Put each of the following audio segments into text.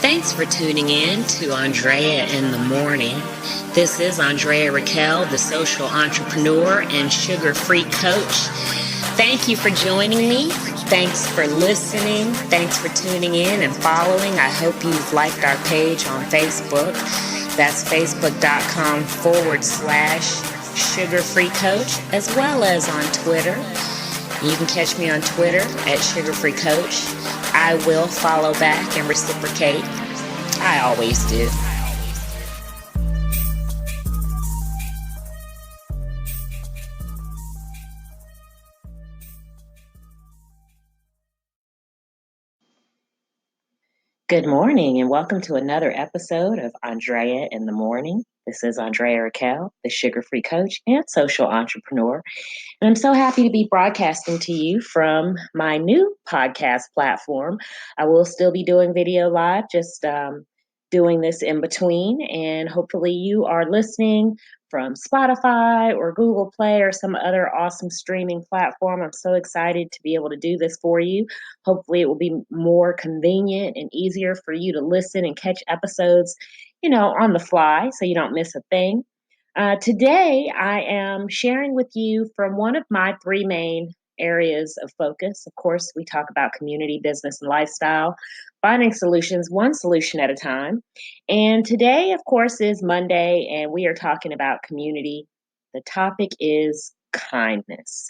Thanks for tuning in to Andrea in the Morning. This is Andrea Raquel, the social entrepreneur and sugar-free coach. Thank you for joining me. Thanks for listening. Thanks for tuning in and following. I hope you've liked our page on Facebook. That's facebook.com/sugar-free coach, as well as on Twitter. You can catch me on Twitter at sugar-free coach. I will follow back and reciprocate. I always do. Good morning and welcome to another episode of Andrea in the Morning. This is Andrea Raquel, the sugar-free coach and social entrepreneur. And I'm so happy to be broadcasting to you from my new podcast platform. I will still be doing video live, just doing this in between. And hopefully you are listening from Spotify or Google Play or some other awesome streaming platform. I'm so excited to be able to do this for you. Hopefully it will be more convenient and easier for you to listen and catch episodes, on the fly so you don't miss a thing. Today, I am sharing with you from one of my three main areas of focus. Of course, we talk about community, business, and lifestyle, finding solutions one solution at a time. And today, of course, is Monday, and we are talking about community. The topic is kindness.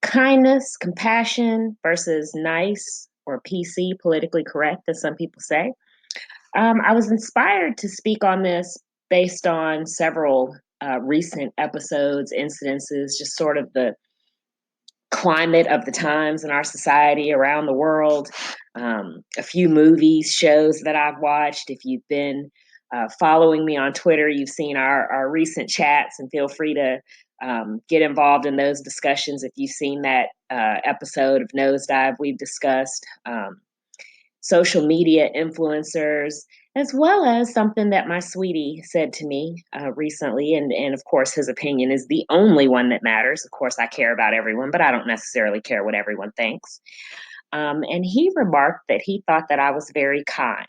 Kindness, compassion versus nice or PC, politically correct, as some people say. I was inspired to speak on this based on several recent episodes, incidences, just sort of the climate of the times in our society around the world. A few movies, shows that I've watched. If you've been following me on Twitter, you've seen our recent chats, and feel free to get involved in those discussions if you've seen that episode of Nosedive. We've discussed social media influencers, as well as something that my sweetie said to me recently. And of course, his opinion is the only one that matters. Of course, I care about everyone, but I don't necessarily care what everyone thinks. And he remarked that he thought that I was very kind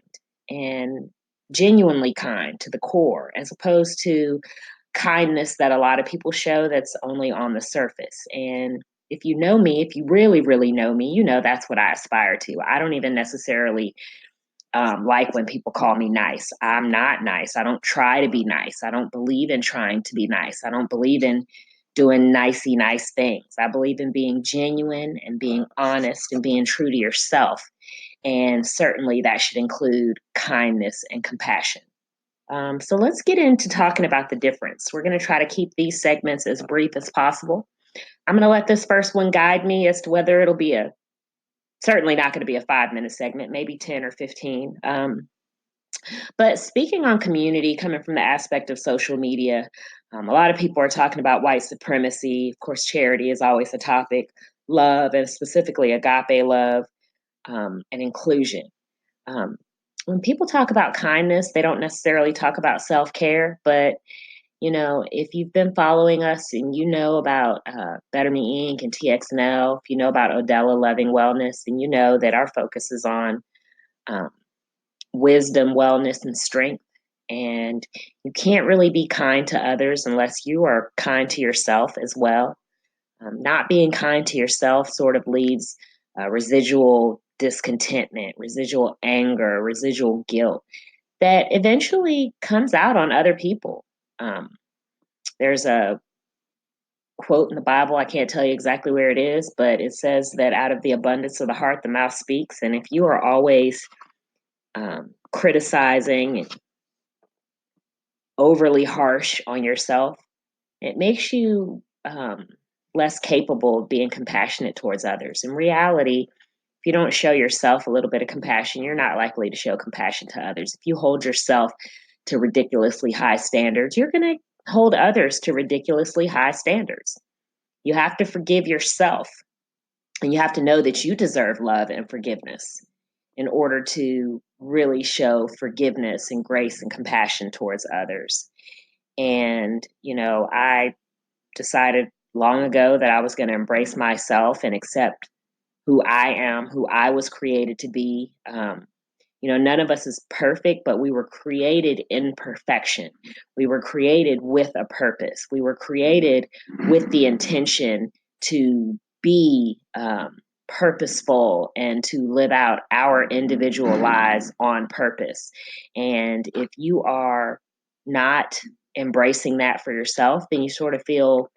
and genuinely kind to the core, as opposed to kindness that a lot of people show that's only on the surface. And if you know me, if you really, really know me, that's what I aspire to. I don't even necessarily like when people call me nice. I'm not nice. I don't try to be nice. I don't believe in trying to be nice. I don't believe in doing nicey nice things. I believe in being genuine and being honest and being true to yourself. And certainly that should include kindness and compassion. So let's get into talking about the difference. We're going to try to keep these segments as brief as possible. I'm going to let this first one guide me as to whether it'll be certainly not going to be a 5-minute segment, maybe 10 or 15. But speaking on community, coming from the aspect of social media, a lot of people are talking about white supremacy. Of course, charity is always a topic, love, and specifically agape love, and inclusion. When people talk about kindness, they don't necessarily talk about self-care, but if you've been following us and you know about Better Me Inc. and TXNL, if you know about Odella Loving Wellness, and you know that our focus is on wisdom, wellness, and strength. And you can't really be kind to others unless you are kind to yourself as well. Not being kind to yourself sort of leaves residual discontentment, residual anger, residual guilt that eventually comes out on other people. There's a quote in the Bible, I can't tell you exactly where it is, but it says that out of the abundance of the heart, the mouth speaks. And if you are always criticizing and overly harsh on yourself, it makes you less capable of being compassionate towards others. In reality, if you don't show yourself a little bit of compassion, you're not likely to show compassion to others. If you hold yourself to ridiculously high standards, you're going to hold others to ridiculously high standards. You have to forgive yourself, and you have to know that you deserve love and forgiveness in order to really show forgiveness and grace and compassion towards others. And, I decided long ago that I was going to embrace myself and accept who I am, who I was created to be. None of us is perfect, but we were created in perfection. We were created with a purpose. We were created with the intention to be purposeful and to live out our individual lives on purpose. And if you are not embracing that for yourself, then you sort of feel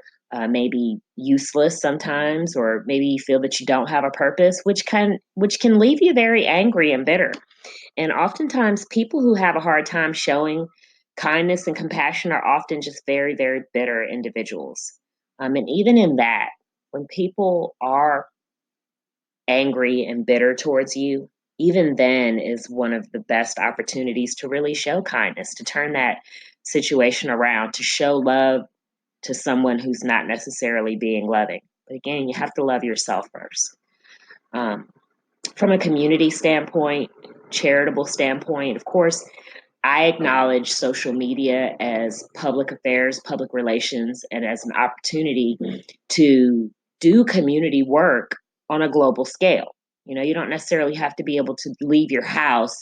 maybe useless sometimes, or maybe you feel that you don't have a purpose, which can leave you very angry and bitter. And oftentimes, people who have a hard time showing kindness and compassion are often just very, very bitter individuals. And even in that, when people are angry and bitter towards you, even then is one of the best opportunities to really show kindness, to turn that situation around, to show love to someone who's not necessarily being loving. But again, you have to love yourself first. Um, from a community standpoint, charitable standpoint, of course, I acknowledge social media as public affairs, public relations, and as an opportunity to do community work on a global scale. You don't necessarily have to be able to leave your house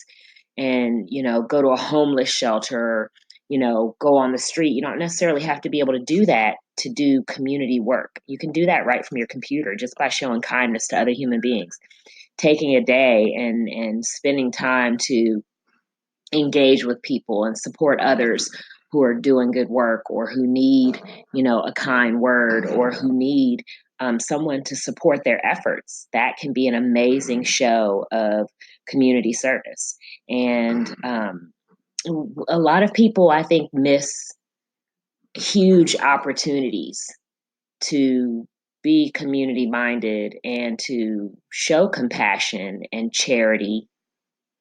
and, go to a homeless shelter, go on the street. You don't necessarily have to be able to do that to do community work. You can do that right from your computer just by showing kindness to other human beings, taking a day and spending time to engage with people and support others who are doing good work, or who need, a kind word, or who need someone to support their efforts. That can be an amazing show of community service. And a lot of people, I think, miss huge opportunities to be community minded and to show compassion and charity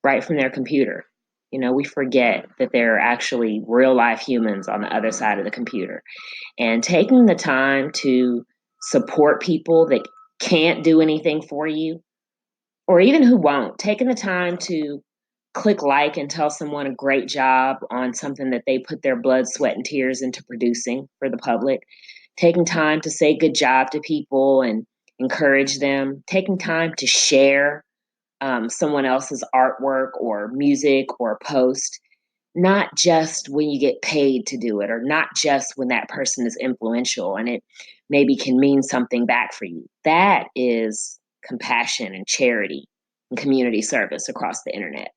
right from their computer. We forget that there are actually real life humans on the other side of the computer. And taking the time to support people that can't do anything for you, or even who won't, taking the time to click like and tell someone a great job on something that they put their blood, sweat, and tears into producing for the public, taking time to say good job to people and encourage them, taking time to share someone else's artwork or music or post, not just when you get paid to do it, or not just when that person is influential and it maybe can mean something back for you. That is compassion and charity and community service across the internet.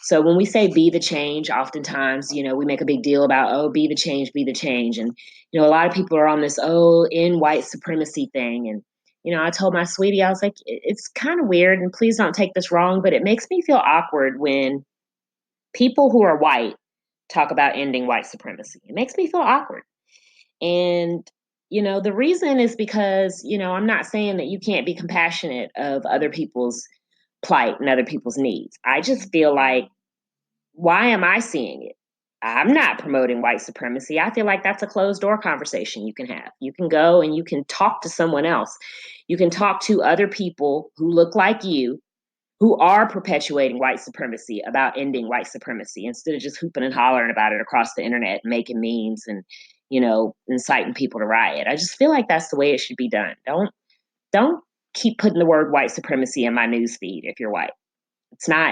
So when we say be the change, oftentimes, we make a big deal about, oh, be the change, be the change. And, a lot of people are on this, oh, in white supremacy thing. And, I told my sweetie, I was like, it's kind of weird, and please don't take this wrong, but it makes me feel awkward when people who are white talk about ending white supremacy. It makes me feel awkward. And, the reason is because, I'm not saying that you can't be compassionate of other people's plight and other people's needs. I just feel like, why am I seeing it? I'm not promoting white supremacy. I feel like that's a closed door conversation you can have. You can go and you can talk to someone else. You can talk to other people who look like you, who are perpetuating white supremacy, about ending white supremacy, instead of just hooping and hollering about it across the internet, making memes and, inciting people to riot. I just feel like that's the way it should be done. Don't keep putting the word white supremacy in my news feed if you're white.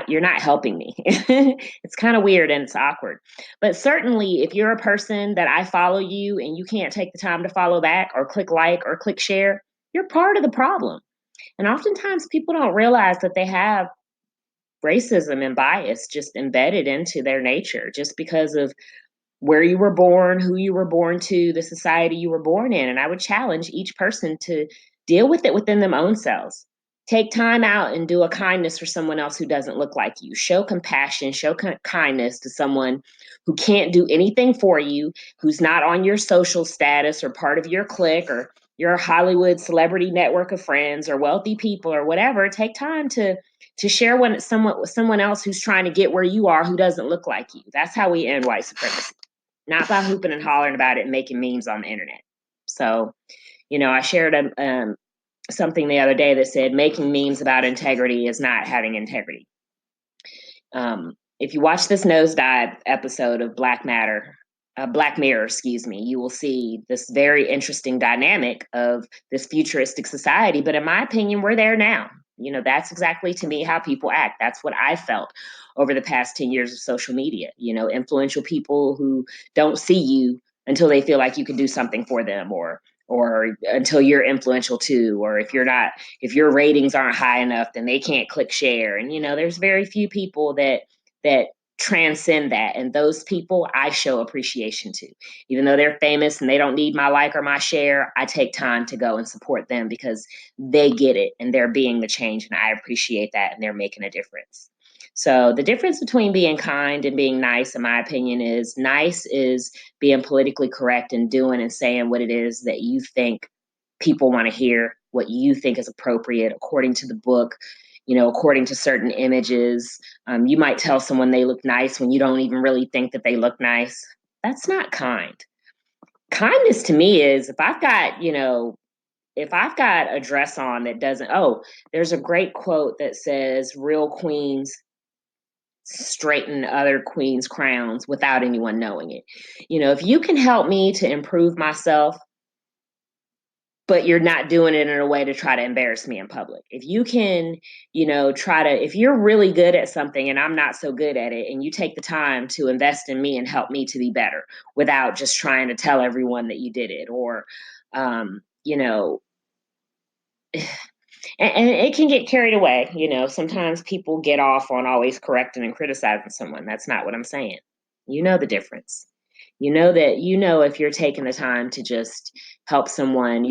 You're not helping me. It's kind of weird and it's awkward. But certainly, if you're a person that I follow you and you can't take the time to follow back or click like or click share, you're part of the problem. And oftentimes people don't realize that they have racism and bias just embedded into their nature, just because of where you were born, who you were born to, the society you were born in. And I would challenge each person to deal with it within their own selves. Take time out and do a kindness for someone else who doesn't look like you. Show compassion, show kindness to someone who can't do anything for you, who's not on your social status or part of your clique or your Hollywood celebrity network of friends or wealthy people or whatever. Take time to share with someone else who's trying to get where you are, who doesn't look like you. That's how we end white supremacy, not by hooping and hollering about it and making memes on the internet. So, I shared something the other day that said making memes about integrity is not having integrity. If you watch this nosedive episode of Black Mirror, you will see this very interesting dynamic of this futuristic society. But in my opinion, we're there now. That's exactly to me how people act. That's what I felt over the past 10 years of social media. Influential people who don't see you until they feel like you can do something for them, or until you're influential too, or if your ratings aren't high enough, then they can't click share. And there's very few people that transcend that, and those people I show appreciation to. Even though they're famous and they don't need my like or my share, I take time to go and support them because they get it and they're being the change, and I appreciate that, and they're making a difference. So the difference between being kind and being nice, in my opinion, is nice is being politically correct and doing and saying what it is that you think people want to hear, what you think is appropriate according to the book, according to certain images. You might tell someone they look nice when you don't even really think that they look nice. That's not kind. Kindness to me is if I've got a dress on that doesn't, there's a great quote that says, real queens straighten other queens' crowns without anyone knowing it. If you can help me to improve myself, but you're not doing it in a way to try to embarrass me in public. If you can, if you're really good at something and I'm not so good at it, and you take the time to invest in me and help me to be better without just trying to tell everyone that you did it, or, you know, and it can get carried away. Sometimes people get off on always correcting and criticizing someone. That's not what I'm saying. You know the difference. If you're taking the time to just help someone.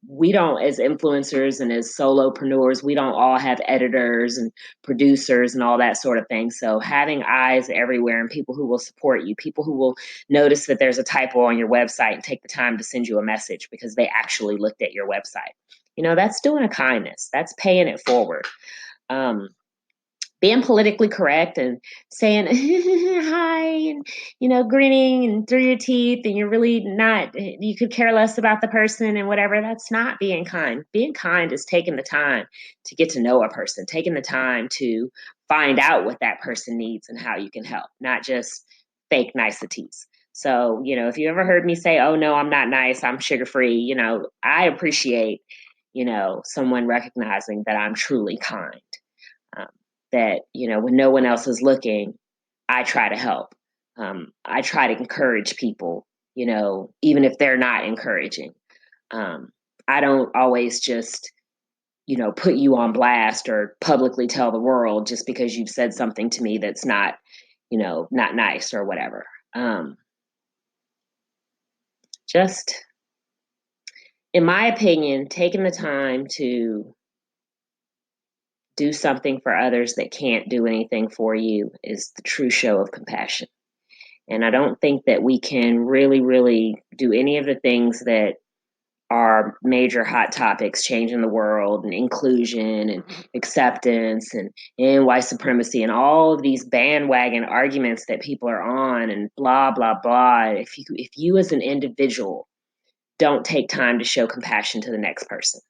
We don't, as influencers and as solopreneurs, we don't all have editors and producers and all that sort of thing. So having eyes everywhere and people who will support you, people who will notice that there's a typo on your website and take the time to send you a message because they actually looked at your website. That's doing a kindness. That's paying it forward. Being politically correct and saying hi, and grinning and through your teeth, and you're really not, you could care less about the person and whatever. That's not being kind. Being kind is taking the time to get to know a person, taking the time to find out what that person needs and how you can help, not just fake niceties. So, if you ever heard me say, oh no, I'm not nice, I'm sugar free, I appreciate, someone recognizing that I'm truly kind. Um, that, when no one else is looking, I try to help. I try to encourage people, even if they're not encouraging. I don't always just, put you on blast or publicly tell the world just because you've said something to me that's not, not nice or whatever. Just, in my opinion, taking the time to do something for others that can't do anything for you is the true show of compassion. And I don't think that we can really, really do any of the things that are major hot topics, changing the world and inclusion and acceptance and white supremacy and all of these bandwagon arguments that people are on and blah, blah, blah. If you as an individual don't take time to show compassion to the next person,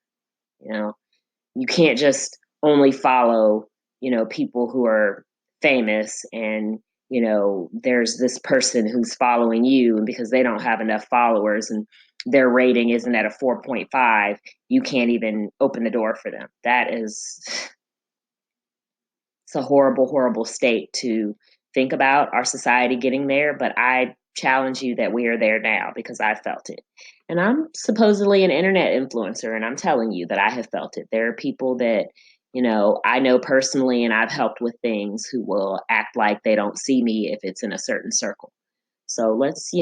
you can't just only follow, people who are famous and, there's this person who's following you, and because they don't have enough followers and their rating isn't at a 4.5, you can't even open the door for them. It's a horrible, horrible state to think about our society getting there. But I challenge you that we are there now because I felt it. And I'm supposedly an internet influencer, and I'm telling you that I have felt it. There are people that, I know personally and I've helped with things who will act like they don't see me if it's in a certain circle. So let's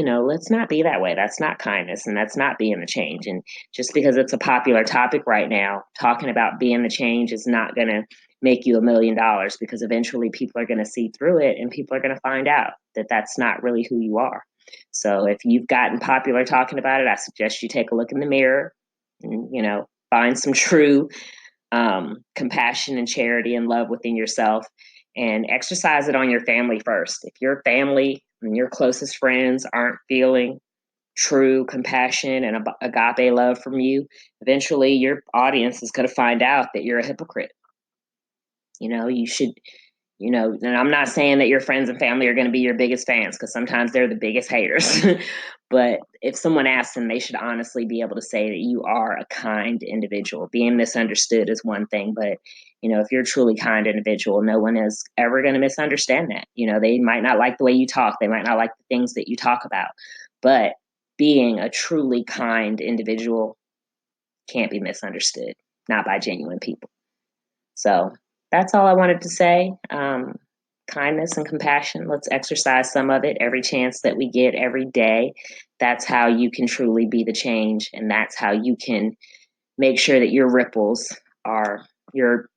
not be that way. That's not kindness, and that's not being the change. And just because it's a popular topic right now, talking about being the change is not going to make you $1 million, because eventually people are going to see through it and people are going to find out that that's not really who you are. So if you've gotten popular talking about it, I suggest you take a look in the mirror and, find some true compassion and charity and love within yourself, and exercise it on your family first. If your family and your closest friends aren't feeling true compassion and agape love from you, eventually your audience is going to find out that you're a hypocrite. You should And I'm not saying that your friends and family are going to be your biggest fans, because sometimes they're the biggest haters. But if someone asks them, they should honestly be able to say that you are a kind individual. Being misunderstood is one thing, but if you're a truly kind individual, no one is ever going to misunderstand that. They might not like the way you talk, they might not like the things that you talk about, but being a truly kind individual can't be misunderstood, not by genuine people. So that's all I wanted to say. Kindness and compassion. Let's exercise some of it every chance that we get every day. That's how you can truly be the change. And that's how you can make sure that your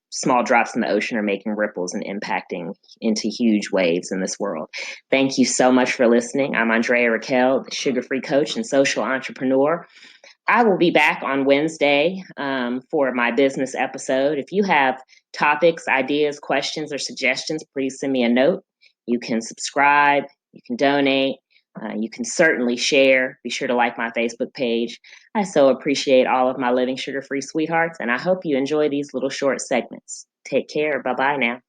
small drops in the ocean are making ripples and impacting into huge waves in this world. Thank you so much for listening. I'm Andrea Raquel, the sugar-free coach and social entrepreneur. I will be back on Wednesday for my business episode. If you have topics, ideas, questions, or suggestions, please send me a note. You can subscribe, you can donate, you can certainly share. Be sure to like my Facebook page. I so appreciate all of my living sugar free sweethearts, and I hope you enjoy these little short segments. Take care. Bye bye now.